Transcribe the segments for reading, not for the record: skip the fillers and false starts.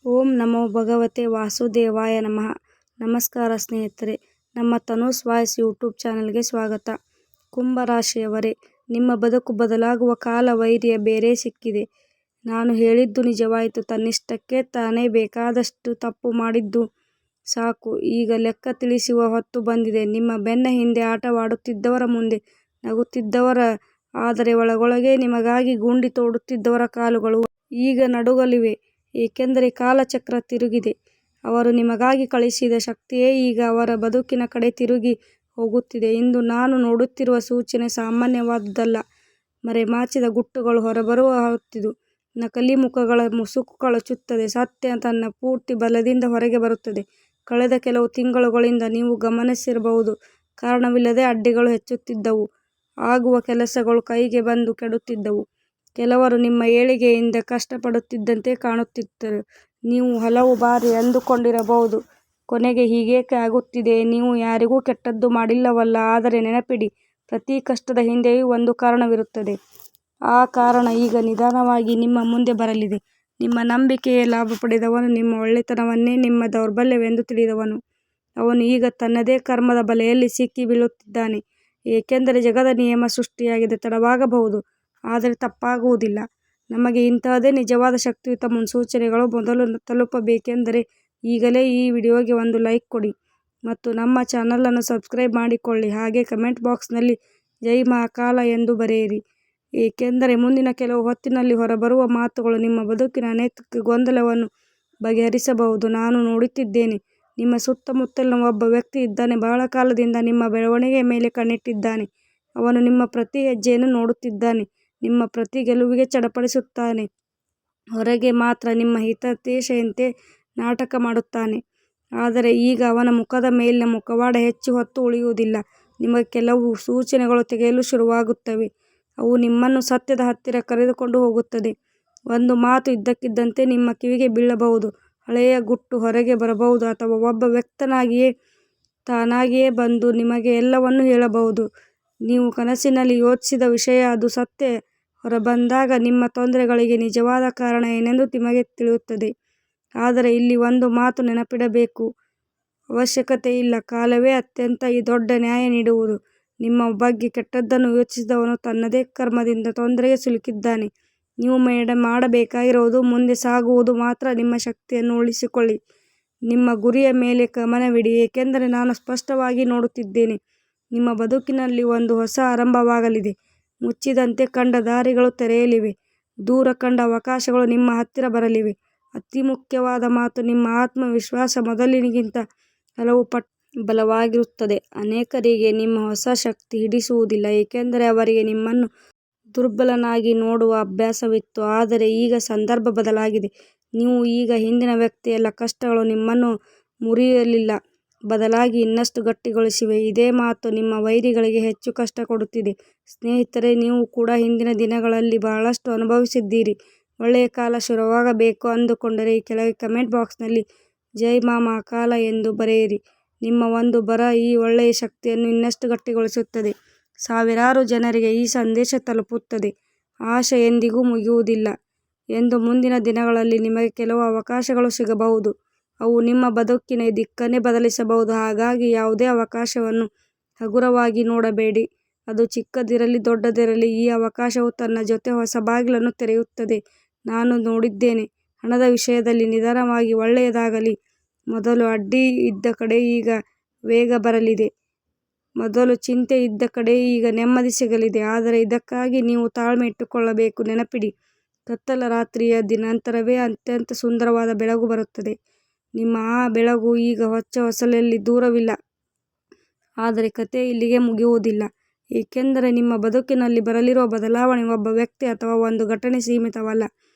ಓಂ ನಮೋ ಭಗವತೆ ವಾಸುದೇವಾಯ ನಮಃ. ನಮಸ್ಕಾರ ಸ್ನೇಹಿತರೆ, ನಮ್ಮ ತನೂಸ್ ವಾಯ್ಸ್ ಯೂಟ್ಯೂಬ್ ಚಾನಲ್ಗೆ ಸ್ವಾಗತ. ಕುಂಭರಾಶಿಯವರೇ, ನಿಮ್ಮ ಬದುಕು ಬದಲಾಗುವ ಕಾಲ ವೈರಿಯ ಬೇರೆ ಸಿಕ್ಕಿದೆ. ನಾನು ಹೇಳಿದ್ದು ನಿಜವಾಯಿತು. ತನ್ನಿಷ್ಟಕ್ಕೆ ತಾನೇ ಬೇಕಾದಷ್ಟು ತಪ್ಪು ಮಾಡಿದ್ದು ಸಾಕು. ಈಗ ಲೆಕ್ಕ ತಿಳಿಸುವ ಹೊತ್ತು ಬಂದಿದೆ. ನಿಮ್ಮ ಬೆನ್ನ ಹಿಂದೆ ಆಟವಾಡುತ್ತಿದ್ದವರ ಮುಂದೆ ನಗುತ್ತಿದ್ದವರ, ಆದರೆ ಒಳಗೊಳಗೆ ನಿಮಗಾಗಿ ಗುಂಡಿ ತೋಡುತ್ತಿದ್ದವರ ಕಾಲುಗಳು ಈಗ ನಡುಗಲಿವೆ. ಏಕೆಂದರೆ ಕಾಲಚಕ್ರ ತಿರುಗಿದೆ. ಅವರು ನಿಮಗಾಗಿ ಕಳಿಸಿದ ಶಕ್ತಿಯೇ ಈಗ ಅವರ ಬದುಕಿನ ಕಡೆ ತಿರುಗಿ ಹೋಗುತ್ತಿದೆ. ಇಂದು ನಾನು ನೋಡುತ್ತಿರುವ ಸೂಚನೆ ಸಾಮಾನ್ಯವಾದುದಲ್ಲ. ಮರೆಮಾಚಿದ ಗುಟ್ಟುಗಳು ಹೊರಬರುವ ಹೊತ್ತಿದು. ನಕಲಿ ಮುಖಗಳ ಮುಸುಕು ಕಳಚುತ್ತದೆ. ಸತ್ಯ ತನ್ನ ಪೂರ್ತಿ ಬಲದಿಂದ ಹೊರಗೆ ಬರುತ್ತದೆ. ಕಳೆದ ಕೆಲವು ತಿಂಗಳುಗಳಿಂದ ನೀವು ಗಮನಿಸಿರಬಹುದು, ಕಾರಣವಿಲ್ಲದೆ ಅಡ್ಡಿಗಳು ಹೆಚ್ಚುತ್ತಿದ್ದವು. ಆಗುವ ಕೆಲಸಗಳು ಕೈಗೆ ಬಂದು ಕೆಡುತ್ತಿದ್ದವು. ಕೆಲವರು ನಿಮ್ಮ ಏಳಿಗೆಯಿಂದ ಕಷ್ಟಪಡುತ್ತಿದ್ದಂತೆ ಕಾಣುತ್ತಿದ್ದರು. ನೀವು ಹಲವು ಬಾರಿ ಅಂದುಕೊಂಡಿರಬಹುದು, ಕೊನೆಗೆ ಹೀಗೇಕೆ ಆಗುತ್ತಿದೆ, ನೀವು ಯಾರಿಗೂ ಕೆಟ್ಟದ್ದು ಮಾಡಿಲ್ಲವಲ್ಲ. ಆದರೆ ನೆನಪಿಡಿ, ಪ್ರತಿ ಕಷ್ಟದ ಹಿಂದೆಯೂ ಒಂದು ಕಾರಣವಿರುತ್ತದೆ. ಆ ಕಾರಣ ಈಗ ನಿಧಾನವಾಗಿ ನಿಮ್ಮ ಮುಂದೆ ಬರಲಿದೆ. ನಿಮ್ಮ ನಂಬಿಕೆಯೇ ಲಾಭ ಪಡೆದವನು, ನಿಮ್ಮ ಒಳ್ಳೆತನವನ್ನೇ ನಿಮ್ಮ ದೌರ್ಬಲ್ಯವೆಂದು ತಿಳಿದವನು, ಅವನು ಈಗ ತನ್ನದೇ ಕರ್ಮದ ಬಲೆಯಲ್ಲಿ ಸಿಕ್ಕಿ ಬೀಳುತ್ತಿದ್ದಾನೆ. ಏಕೆಂದರೆ ಜಗದ ನಿಯಮ ಸೃಷ್ಟಿಯಾಗಿದೆ. ತಡವಾಗಬಹುದು, ಆದರೆ ತಪ್ಪಾಗುವುದಿಲ್ಲ. ನಮಗೆ ಇಂತಹದೇ ನಿಜವಾದ ಶಕ್ತಿಯುತ ಮುನ್ಸೂಚನೆಗಳು ಮೊದಲು ತಲುಪಬೇಕೆಂದರೆ ಈಗಲೇ ಈ ವಿಡಿಯೋಗೆ ಒಂದು ಲೈಕ್ ಕೊಡಿ ಮತ್ತು ನಮ್ಮ ಚಾನಲನ್ನು ಸಬ್ಸ್ಕ್ರೈಬ್ ಮಾಡಿಕೊಳ್ಳಿ. ಹಾಗೆ ಕಮೆಂಟ್ ಬಾಕ್ಸ್ನಲ್ಲಿ ಜೈ ಮಹಾಕಾಲ ಎಂದು ಬರೆಯಿರಿ. ಏಕೆಂದರೆ ಮುಂದಿನ ಕೆಲವು ಹೊತ್ತಿನಲ್ಲಿ ಹೊರಬರುವ ಮಾತುಗಳು ನಿಮ್ಮ ಬದುಕಿನ ಅನೇಕ ಗೊಂದಲವನ್ನು ಬಗೆಹರಿಸಬಹುದು. ನಾನು ನೋಡುತ್ತಿದ್ದೇನೆ, ನಿಮ್ಮ ಸುತ್ತಮುತ್ತಲಿನ ಒಬ್ಬ ವ್ಯಕ್ತಿ ಇದ್ದಾನೆ. ಬಹಳ ಕಾಲದಿಂದ ನಿಮ್ಮ ಬೆಳವಣಿಗೆಯ ಮೇಲೆ ಕಣ್ಣಿಟ್ಟಿದ್ದಾನೆ. ಅವನು ನಿಮ್ಮ ಪ್ರತಿ ಹೆಜ್ಜೆಯನ್ನು ನೋಡುತ್ತಿದ್ದಾನೆ, ನಿಮ್ಮ ಪ್ರತಿ ಗೆಲುವಿಗೆ ಚಡಪಡಿಸುತ್ತಾನೆ. ಹೊರಗೆ ಮಾತ್ರ ನಿಮ್ಮ ಹಿತೈಷಿಯಂತೆ ನಾಟಕ ಮಾಡುತ್ತಾನೆ. ಆದರೆ ಈಗ ಅವನ ಮುಖದ ಮೇಲಿನ ಮುಖವಾಡ ಹೆಚ್ಚು ಹೊತ್ತು ಉಳಿಯುವುದಿಲ್ಲ. ನಿಮಗೆ ಕೆಲವು ಸೂಚನೆಗಳು ತೆಗೆಯಲು ಶುರುವಾಗುತ್ತವೆ. ಅವು ನಿಮ್ಮನ್ನು ಸತ್ಯದ ಹತ್ತಿರ ಕರೆದುಕೊಂಡು ಹೋಗುತ್ತದೆ. ಒಂದು ಮಾತು ಇದ್ದಕ್ಕಿದ್ದಂತೆ ನಿಮ್ಮ ಕಿವಿಗೆ ಬೀಳಬಹುದು. ಹಳೆಯ ಗುಟ್ಟು ಹೊರಗೆ ಬರಬಹುದು, ಅಥವಾ ಒಬ್ಬ ವ್ಯಕ್ತನಾಗಿಯೇ ತಾನಾಗಿಯೇ ಬಂದು ನಿಮಗೆ ಎಲ್ಲವನ್ನೂ ಹೇಳಬಹುದು. ನೀವು ಕನಸಿನಲ್ಲಿ ಯೋಚಿಸಿದ ವಿಷಯ ಅದು ಸತ್ಯ ಹೊರಬಂದಾಗ ನಿಮ್ಮ ತೊಂದರೆಗಳಿಗೆ ನಿಜವಾದ ಕಾರಣ ಏನೆಂದು ನಿಮಗೆ ತಿಳಿಯುತ್ತದೆ. ಆದರೆ ಇಲ್ಲಿ ಒಂದು ಮಾತು ನೆನಪಿಡಬೇಕು, ಅವಶ್ಯಕತೆ ಇಲ್ಲ. ಕಾಲವೇ ಅತ್ಯಂತ ದೊಡ್ಡ ನ್ಯಾಯ ನೀಡುವುದು. ನಿಮ್ಮ ಬಗ್ಗೆ ಕೆಟ್ಟದ್ದನ್ನು ಯೋಚಿಸಿದವನು ತನ್ನದೇ ಕರ್ಮದಿಂದ ತೊಂದರೆಗೆ ಸಿಲುಕಿದ್ದಾನೆ. ನೀವು ಮಾಡಬೇಕಾಗಿರುವುದು ಮುಂದೆ ಸಾಗುವುದು ಮಾತ್ರ. ನಿಮ್ಮ ಶಕ್ತಿಯನ್ನು ಉಳಿಸಿಕೊಳ್ಳಿ. ನಿಮ್ಮ ಗುರಿಯ ಮೇಲೆ ಗಮನವಿಡಿ. ಏಕೆಂದರೆ ನಾನು ಸ್ಪಷ್ಟವಾಗಿ ನೋಡುತ್ತಿದ್ದೇನೆ, ನಿಮ್ಮ ಬದುಕಿನಲ್ಲಿ ಒಂದು ಹೊಸ ಆರಂಭವಾಗಲಿದೆ. ಮುಚ್ಚಿದಂತೆ ಕಂಡ ದಾರಿಗಳು ತೆರೆಯಲಿವೆ. ದೂರ ಕಂಡ ಅವಕಾಶಗಳು ನಿಮ್ಮ ಹತ್ತಿರ ಬರಲಿವೆ. ಅತಿ ಮುಖ್ಯವಾದ ಮಾತು, ನಿಮ್ಮ ಆತ್ಮವಿಶ್ವಾಸ ಮೊದಲಿಗಿಂತ ಹಲವು ಪಟ್ಟು ಬಲವಾಗಿರುತ್ತದೆ. ಅನೇಕರಿಗೆ ನಿಮ್ಮ ಹೊಸ ಶಕ್ತಿ ಹಿಡಿಸುವುದಿಲ್ಲ, ಏಕೆಂದರೆ ಅವರಿಗೆ ನಿಮ್ಮನ್ನು ದುರ್ಬಲನಾಗಿ ನೋಡುವ ಅಭ್ಯಾಸವಿತ್ತು. ಆದರೆ ಈಗ ಸಂದರ್ಭ ಬದಲಾಗಿದೆ. ನೀವು ಈಗ ಹಿಂದಿನ ವ್ಯಕ್ತಿಯಲ್ಲ. ಕಷ್ಟಗಳು ನಿಮ್ಮನ್ನು ಮುರಿಯಲಿಲ್ಲ, ಬದಲಾಗಿ ಇನ್ನಷ್ಟು ಗಟ್ಟಿಗೊಳಿಸಿವೆ. ಇದೇ ಮಾತು ನಿಮ್ಮ ವೈರಿಗಳಿಗೆ ಹೆಚ್ಚು ಕಷ್ಟ ಕೊಡುತ್ತಿದೆ. ಸ್ನೇಹಿತರೆ, ನೀವು ಕೂಡ ಹಿಂದಿನ ದಿನಗಳಲ್ಲಿ ಬಹಳಷ್ಟು ಅನುಭವಿಸಿದ್ದೀರಿ. ಒಳ್ಳೆಯ ಕಾಲ ಶುರುವಾಗಬೇಕು ಅಂದುಕೊಂಡರೆ ಈ ಕೆಳಗೆ ಕಮೆಂಟ್ ಬಾಕ್ಸ್ನಲ್ಲಿ ಜೈ ಮಹಾಕಾಲ ಎಂದು ಬರೆಯಿರಿ. ನಿಮ್ಮ ಒಂದು ಬರ ಈ ಒಳ್ಳೆಯ ಶಕ್ತಿಯನ್ನು ಇನ್ನಷ್ಟು ಗಟ್ಟಿಗೊಳಿಸುತ್ತದೆ. ಸಾವಿರಾರು ಜನರಿಗೆ ಈ ಸಂದೇಶ ತಲುಪುತ್ತದೆ. ಆಶೆ ಎಂದಿಗೂ ಮುಗಿಯುವುದಿಲ್ಲ ಎಂದು. ಮುಂದಿನ ದಿನಗಳಲ್ಲಿ ನಿಮಗೆ ಕೆಲವು ಅವಕಾಶಗಳು ಸಿಗಬಹುದು. ಅವು ನಿಮ್ಮ ಬದುಕಿನ ದಿಕ್ಕನ್ನೇ ಬದಲಿಸಬಹುದು. ಹಾಗಾಗಿ ಯಾವುದೇ ಅವಕಾಶವನ್ನು ಹಗುರವಾಗಿ ನೋಡಬೇಡಿ. ಅದು ಚಿಕ್ಕದಿರಲಿ ದೊಡ್ಡದಿರಲಿ, ಈ ಅವಕಾಶವು ತನ್ನ ಜೊತೆ ಹೊಸ ಬಾಗಿಲನ್ನು ತೆರೆಯುತ್ತದೆ. ನಾನು ನೋಡಿದ್ದೇನೆ, ಹಣದ ವಿಷಯದಲ್ಲಿ ನಿಧಾನವಾಗಿ ಒಳ್ಳೆಯದಾಗಲಿ. ಮೊದಲು ಅಡ್ಡಿ ಇದ್ದ ಕಡೆ ಈಗ ವೇಗ ಬರಲಿದೆ. ಮೊದಲು ಚಿಂತೆ ಇದ್ದ ಕಡೆ ಈಗ ನೆಮ್ಮದಿ ಸಿಗಲಿದೆ. ಆದರೆ ಇದಕ್ಕಾಗಿ ನೀವು ತಾಳ್ಮೆ ಇಟ್ಟುಕೊಳ್ಳಬೇಕು. ನೆನಪಿಡಿ, ಕತ್ತಲ ರಾತ್ರಿಯ ನಂತರವೇ ಅತ್ಯಂತ ಸುಂದರವಾದ ಬೆಳಕು ಬರುತ್ತದೆ. ನಿಮ್ಮ ಆ ಬೆಳಕು ಈಗ ಹೊಸಲಲ್ಲಿ ದೂರವಿಲ್ಲ. ಆದರೆ ಕತೆ ಇಲ್ಲಿಗೆ ಮುಗಿಯುವುದಿಲ್ಲ. ಏಕೆಂದರೆ ನಿಮ್ಮ ಬದುಕಿನಲ್ಲಿ ಬರಲಿರುವ ಬದಲಾವಣೆ ಒಬ್ಬ ವ್ಯಕ್ತಿ ಅಥವಾ ಒಂದು ಘಟನೆ ಸೀಮಿತವಲ್ಲ.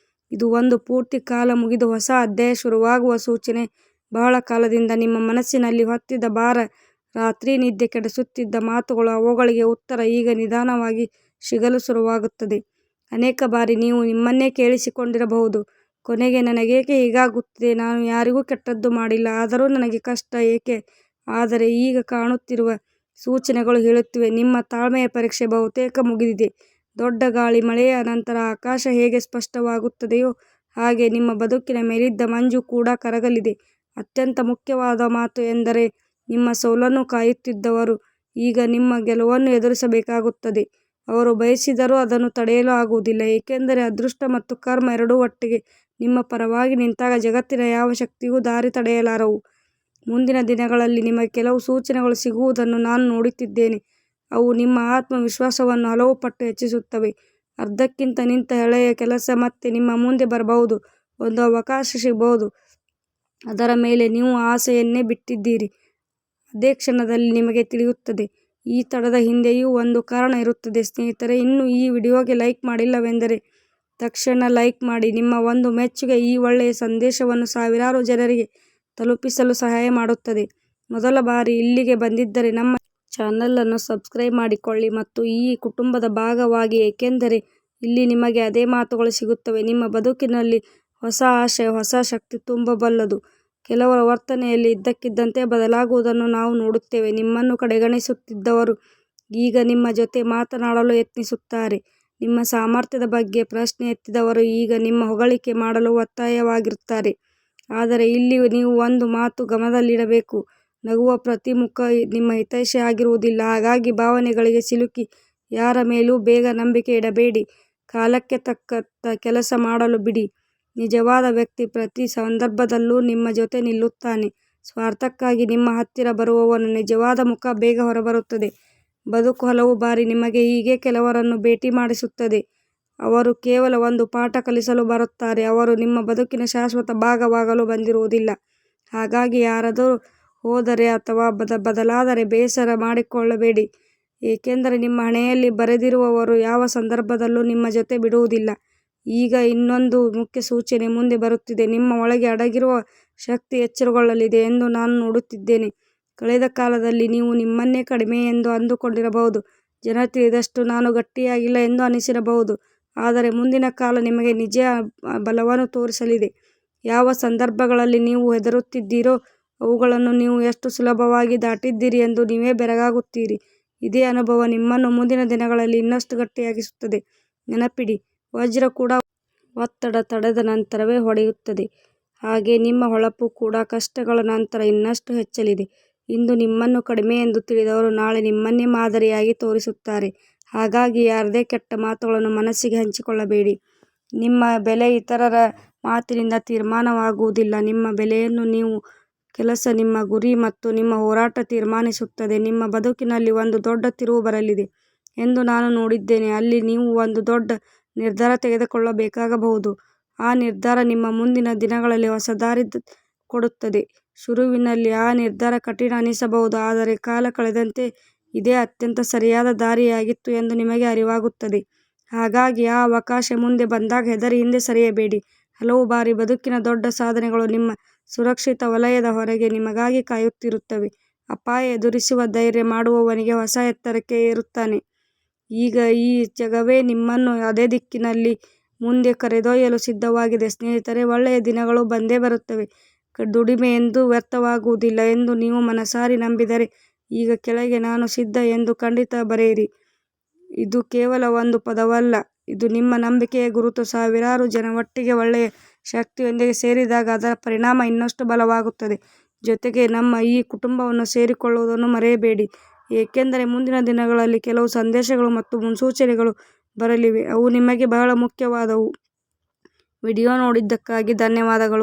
ಇದು ಒಂದು ಪೂರ್ತಿ ಕಾಲ ಮುಗಿದು ಹೊಸ ಅಧ್ಯಾಯ ಶುರುವಾಗುವ ಸೂಚನೆ. ಬಹಳ ಕಾಲದಿಂದ ನಿಮ್ಮ ಮನಸ್ಸಿನಲ್ಲಿ ಹೊತ್ತಿದ್ದ ಭಾರ, ರಾತ್ರಿ ನಿದ್ದೆ ಕೆಡಿಸುತ್ತಿದ್ದ ಮಾತುಗಳು, ಅವುಗಳಿಗೆ ಉತ್ತರ ಈಗ ನಿಧಾನವಾಗಿ ಸಿಗಲು ಶುರುವಾಗುತ್ತದೆ. ಅನೇಕ ಬಾರಿ ನೀವು ನಿಮ್ಮನ್ನೇ ಕೇಳಿಸಿಕೊಂಡಿರಬಹುದು, ಕೊನೆಗೆ ನನಗೇಕೆ ಹೀಗಾಗುತ್ತಿದೆ, ನಾನು ಯಾರಿಗೂ ಕೆಟ್ಟದ್ದು ಮಾಡಿಲ್ಲ, ಆದರೂ ನನಗೆ ಕಷ್ಟ ಏಕೆ. ಆದರೆ ಈಗ ಕಾಣುತ್ತಿರುವ ಸೂಚನೆಗಳು ಹೇಳುತ್ತಿವೆ, ನಿಮ್ಮ ತಾಳ್ಮೆಯ ಪರೀಕ್ಷೆ ಬಹುತೇಕ ಮುಗಿದಿದೆ. ದೊಡ್ಡ ಗಾಳಿ ಮಳೆಯ ನಂತರ ಆಕಾಶ ಹೇಗೆ ಸ್ಪಷ್ಟವಾಗುತ್ತದೆಯೋ ಹಾಗೆ ನಿಮ್ಮ ಬದುಕಿನ ಮೇಲಿದ್ದ ಮಂಜು ಕೂಡ ಕರಗಲಿದೆ. ಅತ್ಯಂತ ಮುಖ್ಯವಾದ ಮಾತು ಎಂದರೆ ನಿಮ್ಮ ಸೋಲನ್ನು ಕಾಯುತ್ತಿದ್ದವರು ಈಗ ನಿಮ್ಮ ಗೆಲುವನ್ನು ಎದುರಿಸಬೇಕಾಗುತ್ತದೆ. ಅವರು ಬಯಸಿದರೂ ಅದನ್ನು ತಡೆಯಲು ಆಗುವುದಿಲ್ಲ, ಏಕೆಂದರೆ ಅದೃಷ್ಟ ಮತ್ತು ಕರ್ಮ ಎರಡೂ ಒಟ್ಟಿಗೆ ನಿಮ್ಮ ಪರವಾಗಿ ನಿಂತಾಗ ಜಗತ್ತಿನ ಯಾವ ಶಕ್ತಿಯೂ ದಾರಿ ತಡೆಯಲಾರವು. ಮುಂದಿನ ದಿನಗಳಲ್ಲಿ ನಿಮಗೆ ಕೆಲವು ಸೂಚನೆಗಳು ಸಿಗುವುದನ್ನು ನಾನು ನೋಡುತ್ತಿದ್ದೇನೆ. ಅವು ನಿಮ್ಮ ಆತ್ಮವಿಶ್ವಾಸವನ್ನು ಹಲವು ಪಟ್ಟು ಹೆಚ್ಚಿಸುತ್ತವೆ. ಅರ್ಧಕ್ಕಿಂತ ನಿಂತ ಹಳೆಯ ಕೆಲಸ ಮತ್ತೆ ನಿಮ್ಮ ಮುಂದೆ ಬರಬಹುದು. ಒಂದು ಅವಕಾಶ ಸಿಗಬಹುದು, ಅದರ ಮೇಲೆ ನೀವು ಆಸೆಯನ್ನೇ ಬಿಟ್ಟಿದ್ದೀರಿ. ಅದೇ ಕ್ಷಣದಲ್ಲಿ ನಿಮಗೆ ತಿಳಿಯುತ್ತದೆ. ಈ ತಡದ ಹಿಂದೆಯೂ ಒಂದು ಕಾರಣ ಇರುತ್ತದೆ. ಸ್ನೇಹಿತರೆ, ಇನ್ನೂ ಈ ವಿಡಿಯೋಗೆ ಲೈಕ್ ಮಾಡಿಲ್ಲವೆಂದರೆ ತಕ್ಷಣ ಲೈಕ್ ಮಾಡಿ. ನಿಮ್ಮ ಒಂದು ಮೆಚ್ಚುಗೆ ಈ ಒಳ್ಳೆಯ ಸಂದೇಶವನ್ನು ಸಾವಿರಾರು ಜನರಿಗೆ ತಲುಪಿಸಲು ಸಹಾಯ ಮಾಡುತ್ತದೆ. ಮೊದಲ ಬಾರಿ ಇಲ್ಲಿಗೆ ಬಂದಿದ್ದರೆ ನಮ್ಮ ಚಾನಲನ್ನು ಸಬ್ಸ್ಕ್ರೈಬ್ ಮಾಡಿಕೊಳ್ಳಿ ಮತ್ತು ಈ ಕುಟುಂಬದ ಭಾಗವಾಗಿ, ಏಕೆಂದರೆ ಇಲ್ಲಿ ನಿಮಗೆ ಅದೇ ಮಾತುಗಳು ಸಿಗುತ್ತವೆ. ನಿಮ್ಮ ಬದುಕಿನಲ್ಲಿ ಹೊಸ ಆಶಯ, ಹೊಸ ಶಕ್ತಿ ತುಂಬಬಲ್ಲದು. ಕೆಲವರ ವರ್ತನೆಯಲ್ಲಿ ಇದ್ದಕ್ಕಿದ್ದಂತೆ ಬದಲಾಗುವುದನ್ನು ನಾವು ನೋಡುತ್ತೇವೆ. ನಿಮ್ಮನ್ನು ಕಡೆಗಣಿಸುತ್ತಿದ್ದವರು ಈಗ ನಿಮ್ಮ ಜೊತೆ ಮಾತನಾಡಲು ಯತ್ನಿಸುತ್ತಾರೆ. ನಿಮ್ಮ ಸಾಮರ್ಥ್ಯದ ಬಗ್ಗೆ ಪ್ರಶ್ನೆ ಎತ್ತಿದವರು ಈಗ ನಿಮ್ಮ ಹೊಗಳಿಕೆ ಮಾಡಲು ಒತ್ತಾಯವಾಗಿರುತ್ತಾರೆ. ಆದರೆ ಇಲ್ಲಿ ನೀವು ಒಂದು ಮಾತು ಗಮನದಲ್ಲಿಡಬೇಕು. ನಗುವ ಪ್ರತಿ ಮುಖ ನಿಮ್ಮ ಹಿತೈಷಿ ಆಗಿರುವುದಿಲ್ಲ. ಹಾಗಾಗಿ ಭಾವನೆಗಳಿಗೆ ಸಿಲುಕಿ ಯಾರ ಮೇಲೂ ಬೇಗ ನಂಬಿಕೆ ಇಡಬೇಡಿ. ಕಾಲಕ್ಕೆ ತಕ್ಕ ಕೆಲಸ ಮಾಡಲು ಬಿಡಿ. ನಿಜವಾದ ವ್ಯಕ್ತಿ ಪ್ರತಿ ಸಂದರ್ಭದಲ್ಲೂ ನಿಮ್ಮ ಜೊತೆ ನಿಲ್ಲುತ್ತಾನೆ. ಸ್ವಾರ್ಥಕ್ಕಾಗಿ ನಿಮ್ಮ ಹತ್ತಿರ ಬರುವವನ ನಿಜವಾದ ಮುಖ ಬೇಗ ಹೊರಬರುತ್ತದೆ. ಬದುಕು ಹಲವು ಬಾರಿ ನಿಮಗೆ ಹೀಗೆ ಕೆಲವರನ್ನು ಭೇಟಿ ಮಾಡಿಸುತ್ತದೆ. ಅವರು ಕೇವಲ ಒಂದು ಪಾಠ ಕಲಿಸಲು ಬರುತ್ತಾರೆ. ಅವರು ನಿಮ್ಮ ಬದುಕಿನ ಶಾಶ್ವತ ಭಾಗವಾಗಲು ಬಂದಿರುವುದಿಲ್ಲ. ಹಾಗಾಗಿ ಯಾರಾದರೂ ಹೋದರೆ ಅಥವಾ ಬದಲಾದರೆ ಬೇಸರ ಮಾಡಿಕೊಳ್ಳಬೇಡಿ, ಏಕೆಂದರೆ ನಿಮ್ಮ ಹಣೆಯಲ್ಲಿ ಬರೆದಿರುವವರು ಯಾವ ಸಂದರ್ಭದಲ್ಲೂ ನಿಮ್ಮ ಜೊತೆ ಬಿಡುವುದಿಲ್ಲ. ಈಗ ಇನ್ನೊಂದು ಮುಖ್ಯ ಸೂಚನೆ ಮುಂದೆ ಬರುತ್ತಿದೆ. ನಿಮ್ಮ ಒಳಗೆ ಅಡಗಿರುವ ಶಕ್ತಿ ಎಚ್ಚರಗೊಳ್ಳಲಿದೆ ಎಂದು ನಾನು ನೋಡುತ್ತಿದ್ದೇನೆ. ಕಳೆದ ಕಾಲದಲ್ಲಿ ನೀವು ನಿಮ್ಮನ್ನೇ ಕಡಿಮೆ ಎಂದು ಅಂದುಕೊಂಡಿರಬಹುದು. ಜನ ತಿಳಿದಷ್ಟು ನಾನು ಗಟ್ಟಿಯಾಗಿಲ್ಲ ಎಂದು ಅನಿಸಿರಬಹುದು. ಆದರೆ ಮುಂದಿನ ಕಾಲ ನಿಮಗೆ ನಿಜ ಬಲವನ್ನು ತೋರಿಸಲಿದೆ. ಯಾವ ಸಂದರ್ಭಗಳಲ್ಲಿ ನೀವು ಹೆದರುತ್ತಿದ್ದೀರೋ ಅವುಗಳನ್ನು ನೀವು ಎಷ್ಟು ಸುಲಭವಾಗಿ ದಾಟಿದ್ದೀರಿ ಎಂದು ನೀವೇ ಬೆರಗಾಗುತ್ತೀರಿ. ಇದೇ ಅನುಭವ ನಿಮ್ಮನ್ನು ಮುಂದಿನ ದಿನಗಳಲ್ಲಿ ಇನ್ನಷ್ಟು ಗಟ್ಟಿಯಾಗಿಸುತ್ತದೆ. ನೆನಪಿಡಿ, ವಜ್ರ ಕೂಡ ಒತ್ತಡ ತಡೆದ ನಂತರವೇ ಹೊಡೆಯುತ್ತದೆ. ಹಾಗೆ ನಿಮ್ಮ ಹೊಳಪು ಕೂಡ ಕಷ್ಟಗಳ ನಂತರ ಇನ್ನಷ್ಟು ಹೆಚ್ಚಲಿದೆ. ಇಂದು ನಿಮ್ಮನ್ನು ಕಡಿಮೆ ಎಂದು ತಿಳಿದವರು ನಾಳೆ ನಿಮ್ಮನ್ನೇ ಮಾದರಿಯಾಗಿ ತೋರಿಸುತ್ತಾರೆ. ಹಾಗಾಗಿ ಯಾರದೇ ಕೆಟ್ಟ ಮಾತುಗಳನ್ನು ಮನಸ್ಸಿಗೆ ಹಂಚಿಕೊಳ್ಳಬೇಡಿ. ನಿಮ್ಮ ಬೆಲೆ ಇತರರ ಮಾತಿನಿಂದ ತೀರ್ಮಾನವಾಗುವುದಿಲ್ಲ. ನಿಮ್ಮ ಬೆಲೆಯನ್ನು ನೀವು ಕೆಲಸ, ನಿಮ್ಮ ಗುರಿ ಮತ್ತು ನಿಮ್ಮ ಹೋರಾಟ ತೀರ್ಮಾನಿಸುತ್ತದೆ. ನಿಮ್ಮ ಬದುಕಿನಲ್ಲಿ ಒಂದು ದೊಡ್ಡ ತಿರುವು ಬರಲಿದೆ ಎಂದು ನಾನು ನೋಡಿದ್ದೇನೆ. ಅಲ್ಲಿ ನೀವು ಒಂದು ದೊಡ್ಡ ನಿರ್ಧಾರ ತೆಗೆದುಕೊಳ್ಳಬೇಕಾಗಬಹುದು. ಆ ನಿರ್ಧಾರ ನಿಮ್ಮ ಮುಂದಿನ ದಿನಗಳಲ್ಲಿ ಹೊಸ ದಾರಿ ಕೊಡುತ್ತದೆ. ಶುರುವಿನಲ್ಲಿ ಆ ನಿರ್ಧಾರ ಕಠಿಣ ಅನಿಸಬಹುದು, ಆದರೆ ಕಾಲ ಕಳೆದಂತೆ ಇದೇ ಅತ್ಯಂತ ಸರಿಯಾದ ದಾರಿಯಾಗಿತ್ತು ಎಂದು ನಿಮಗೆ ಅರಿವಾಗುತ್ತದೆ. ಹಾಗಾಗಿ ಆ ಅವಕಾಶ ಮುಂದೆ ಬಂದಾಗ ಹೆದರಿ ಹಿಂದೆ ಸರಿಯಬೇಡಿ. ಹಲವು ಬಾರಿ ಬದುಕಿನ ದೊಡ್ಡ ಸಾಧನೆಗಳು ನಿಮ್ಮ ಸುರಕ್ಷಿತ ವಲಯದ ಹೊರಗೆ ನಿಮಗಾಗಿ ಕಾಯುತ್ತಿರುತ್ತವೆ. ಅಪಾಯ ಎದುರಿಸುವ ಧೈರ್ಯ ಮಾಡುವವನಿಗೆ ಹೊಸ ಎತ್ತರಕ್ಕೆ ಏರುತ್ತಾನೆ. ಈಗ ಈ ಜಗವೇ ನಿಮ್ಮನ್ನು ಅದೇ ದಿಕ್ಕಿನಲ್ಲಿ ಮುಂದೆ ಕರೆದೊಯ್ಯಲು ಸಿದ್ಧವಾಗಿದೆ. ಸ್ನೇಹಿತರೆ, ಒಳ್ಳೆಯ ದಿನಗಳು ಬಂದೇ ಬರುತ್ತವೆ. ದುಡಿಮೆ ಎಂದೂ ವ್ಯರ್ಥವಾಗುವುದಿಲ್ಲ ಎಂದು ನೀವು ಮನಸಾರಿ ನಂಬಿದರೆ ಈಗ ಕೆಳಗೆ ನಾನು ಸಿದ್ಧ ಎಂದು ಖಂಡಿತ ಬರೆಯಿರಿ. ಇದು ಕೇವಲ ಒಂದು ಪದವಲ್ಲ, ಇದು ನಿಮ್ಮ ನಂಬಿಕೆಯ ಗುರುತು. ಸಾವಿರಾರು ಜನ ಒಟ್ಟಿಗೆ ಒಳ್ಳೆಯ ಶಕ್ತಿಯೊಂದಿಗೆ ಸೇರಿದಾಗ ಅದರ ಪರಿಣಾಮ ಇನ್ನಷ್ಟು ಬಲವಾಗುತ್ತದೆ. ಜೊತೆಗೆ ನಮ್ಮ ಈ ಕುಟುಂಬವನ್ನು ಸೇರಿಕೊಳ್ಳುವುದನ್ನು ಮರೆಯಬೇಡಿ, ಏಕೆಂದರೆ ಮುಂದಿನ ದಿನಗಳಲ್ಲಿ ಕೆಲವು ಸಂದೇಶಗಳು ಮತ್ತು ಮುನ್ಸೂಚನೆಗಳು ಬರಲಿವೆ. ಅವು ನಿಮಗೆ ಬಹಳ ಮುಖ್ಯವಾದವು. ವಿಡಿಯೋ ನೋಡಿದ್ದಕ್ಕಾಗಿ ಧನ್ಯವಾದಗಳು.